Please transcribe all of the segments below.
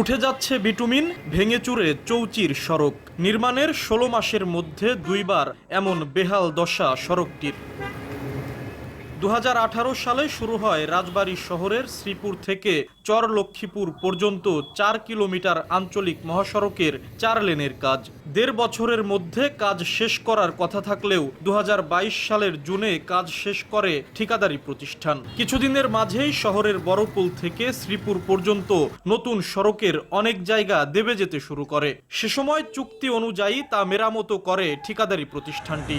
উঠে যাচ্ছে বিটুমিন, ভেঙে চুরে চৌচির সড়ক। নির্মাণের ১৬ মাসের মধ্যে ২ বার এমন বেহাল দশা সড়কটির। ২০১৮ সালে শুরু হয় রাজবাড়ী শহরের শ্রীপুর থেকে চর লক্ষ্মীপুর পর্যন্ত ৪ কিলোমিটার আঞ্চলিক মহাসড়কের ৪ লেনের কাজ। ১.৫ বছরের মধ্যে কাজ শেষ করার কথা থাকলেও ২০২২ সালের জুনে কাজ শেষ করে ঠিকাদারি প্রতিষ্ঠান। কিছুদিনের মাঝেই শহরের বড়পুল থেকে শ্রীপুর পর্যন্ত নতুন সড়কের অনেক জায়গা দেবে যেতে শুরু করে। সে সময় চুক্তি অনুযায়ী তা মেরামত করে ঠিকাদারি প্রতিষ্ঠানটি।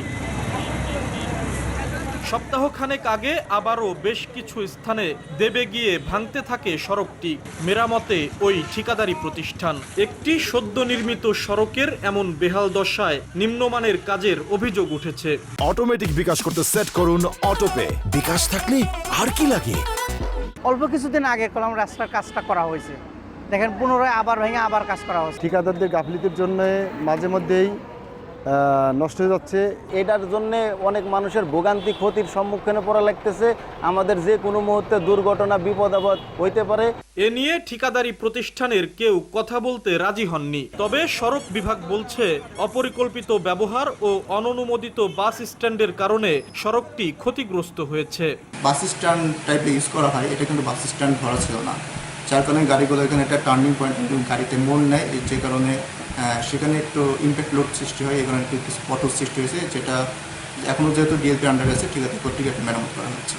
সপ্তাহখানেক আগে আবারও বেশ কিছু স্থানে দেবে গিয়ে ভাঙতে থাকে সড়কটি। মেরামতে ওই ঠিকাদারি প্রতিষ্ঠান। একটি সদ্য নির্মিত সড়কের এমন বেহাল দশায় নিম্নমানের কাজের অভিযোগ উঠেছে। অটোমেটিক বিকাশ করতে সেট করুন অটোপে। বিকাশ থাকলে আর কি লাগে। অল্প কিছুদিন আগে কলম রাস্তার কাজটা করা হয়েছে, দেখেন পুনরায় আবার ভেঙে আবার কাজ করা হচ্ছে। ঠিকাদারদের গাফলিতির জন্য মাঝে মধ্যেই নষ্ট হয়ে যাচ্ছে। এটার জন্য অনেক মানুষের ভোগান্তি ক্ষতির সম্মুখীন পড়া লাগতেছে। আমাদের যে কোনো মুহূর্তে দুর্ঘটনা বিপদ আপদ হইতে পারে। এ নিয়ে ঠিকাদারি প্রতিষ্ঠানের কেউ কথা বলতে রাজি হননি। তবে সড়ক বিভাগ বলছে অপরিকল্পিত ব্যবহার ও অননুমোদিত বাস স্ট্যান্ডের কারণে সড়কটি ক্ষতিগ্রস্ত হয়েছে। বাস স্ট্যান্ড টাইপে ইউজ করা হয়, এটা কিন্তু বাস স্ট্যান্ড ধরা ছিল না, যার কারণে গাড়িগুলো এখানে একটা টার্নিং পয়েন্ট গাড়িতে মোড় নেয়, যে কারণে সেখানে একটু ইম্প্যাক্ট লোড সৃষ্টি হয়। এখানে একটু স্পটও সৃষ্টি হয়েছে, যেটা এখনও যেহেতু ডিএলপি আন্ডার আছে ঠিকাদার কর্তৃক একটা মেরামত করা হচ্ছে।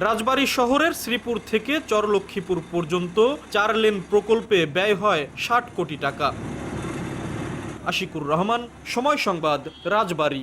রাজবাড়ী শহরের শ্রীপুর থেকে চর লক্ষ্মীপুর পর্যন্ত ৪ লেন প্রকল্পে ব্যয় হয় ৬০ কোটি টাকা। আশিকুর রহমান, সময় সংবাদ, রাজবাড়ী।